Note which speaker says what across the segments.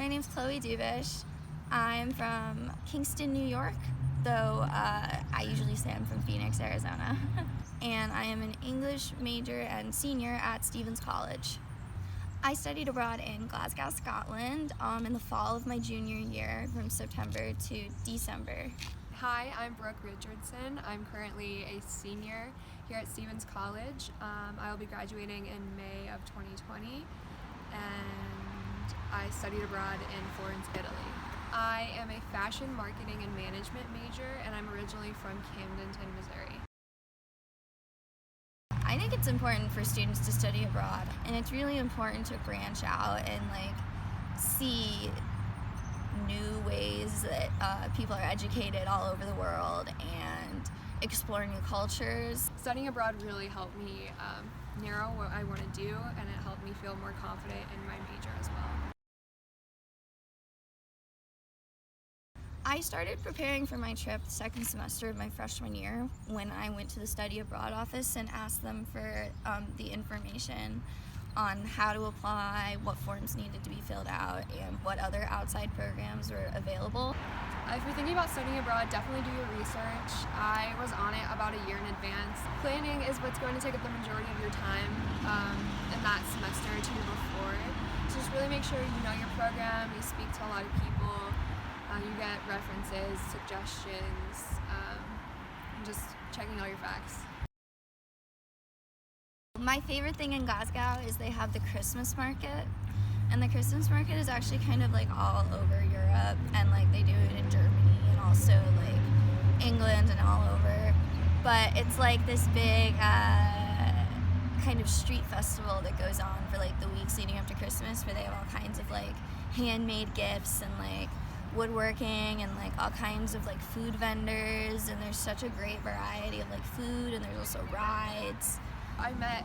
Speaker 1: My name's Chloe Dubish. I'm from Kingston, New York, though I usually say I'm from Phoenix, Arizona. And I am an English major and senior at Stephens College. I studied abroad in Glasgow, Scotland in the fall of my junior year from September to December.
Speaker 2: Hi, I'm Brooke Richardson. I'm currently a senior here at Stephens College. I will be graduating in May of 2020, and I studied abroad in Florence, Italy. I am a fashion marketing and management major, and I'm originally from Camdenton, Missouri.
Speaker 1: I think it's important for students to study abroad, and it's really important to branch out and see new ways that people are educated all over the world and explore new cultures.
Speaker 2: Studying abroad really helped me narrow what I want to do, and it helped me feel more confident in my major as well.
Speaker 1: I started preparing for my trip the second semester of my freshman year when I went to the study abroad office and asked them for the information on how to apply, what forms needed to be filled out, and what other outside programs were available.
Speaker 2: If you're thinking about studying abroad, definitely do your research. I was on it about a year in advance. Planning is what's going to take up the majority of your time in that semester or two before. So just really make sure you know your program, you speak to a lot of people, you get references, suggestions, and just checking all your facts.
Speaker 1: My favorite thing in Glasgow is they have the Christmas market, and the Christmas market is actually kind of all over Europe, and they do it in Germany and also England and all over. But it's this big kind of street festival that goes on for the weeks leading up to Christmas, where they have all kinds of handmade gifts and woodworking and all kinds of food vendors, and there's such a great variety of food, and there's also rides.
Speaker 2: I met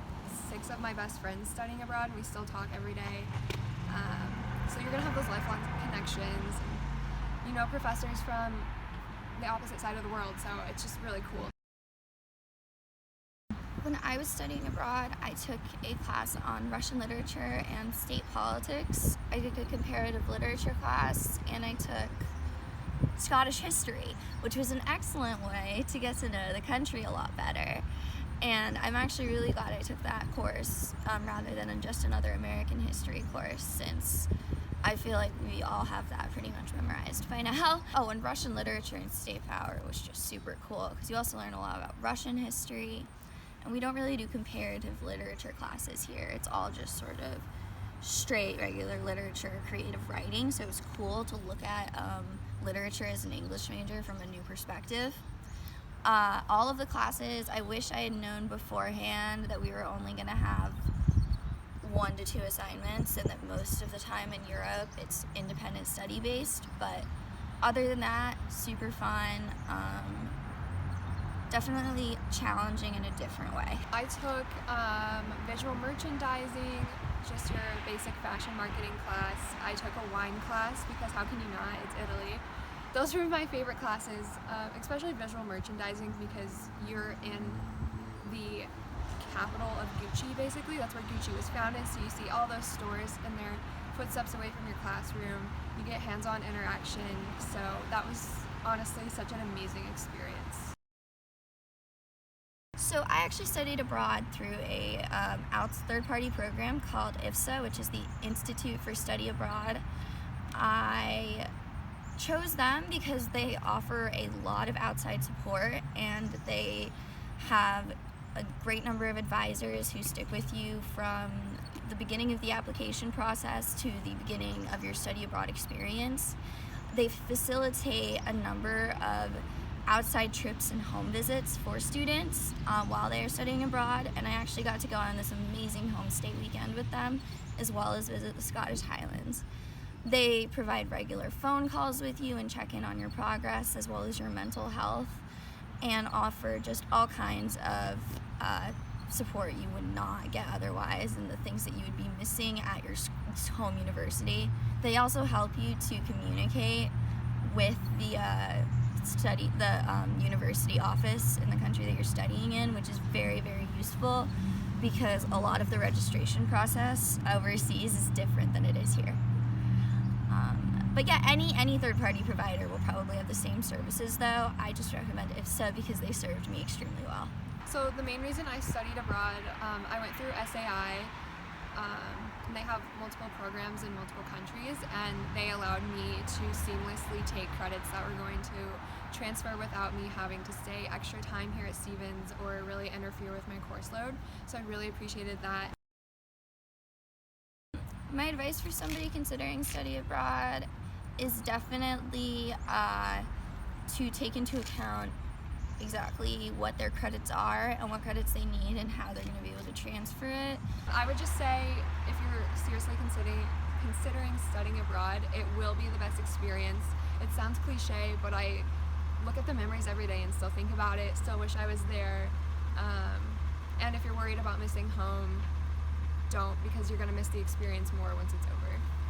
Speaker 2: 6 of my best friends studying abroad. We still talk every day. So you're going to have those lifelong connections. And, professors from the opposite side of the world, so it's just really cool.
Speaker 1: When I was studying abroad, I took a class on Russian literature and state politics. I took a comparative literature class, and I took Scottish history, which was an excellent way to get to know the country a lot better. And I'm actually really glad I took that course rather than just another American history course, since I feel like we all have that pretty much memorized by now. Oh, and Russian literature and state power was just super cool, because you also learn a lot about Russian history, and we don't really do comparative literature classes here. It's all just sort of straight, regular literature, creative writing, so it was cool to look at literature as an English major from a new perspective. All of the classes, I wish I had known beforehand that we were only going to have 1 to 2 assignments, and that most of the time in Europe it's independent study based, but other than that, super fun, definitely challenging in a different way.
Speaker 2: I took visual merchandising, just your basic fashion marketing class. I took a wine class, because how can you not? It's Italy. Those were my favorite classes, especially visual merchandising, because you're in the capital of Gucci, basically. That's where Gucci was founded, so you see all those stores, and they're footsteps away from your classroom. You get hands-on interaction, so that was honestly such an amazing experience.
Speaker 1: So I actually studied abroad through a third-party program called EPSA, which is the Institute for Study Abroad. I chose them because they offer a lot of outside support, and they have a great number of advisors who stick with you from the beginning of the application process to the beginning of your study abroad experience. They facilitate a number of outside trips and home visits for students while they are studying abroad, and I actually got to go on this amazing homestay weekend with them, as well as visit the Scottish Highlands. They provide regular phone calls with you and check in on your progress, as well as your mental health, and offer just all kinds of support you would not get otherwise, and the things that you would be missing at your home university. They also help you to communicate with the university office in the country that you're studying in, which is very, very useful, because a lot of the registration process overseas is different than it is here. But yeah, any third-party provider will probably have the same services though. I just recommend EPSA because they served me extremely well.
Speaker 2: So the main reason I studied abroad, I went through SAI, and they have multiple programs in multiple countries, and they allowed me to seamlessly take credits that were going to transfer without me having to stay extra time here at Stephens or really interfere with my course load. So I really appreciated that.
Speaker 1: My advice for somebody considering study abroad is definitely to take into account exactly what their credits are and what credits they need and how they're going to be able to transfer it.
Speaker 2: I would just say, if you're seriously considering studying abroad, it will be the best experience. It sounds cliche, but I look at the memories every day and still think about it, still wish I was there. And if you're worried about missing home, don't, because you're going to miss the experience more once it's over.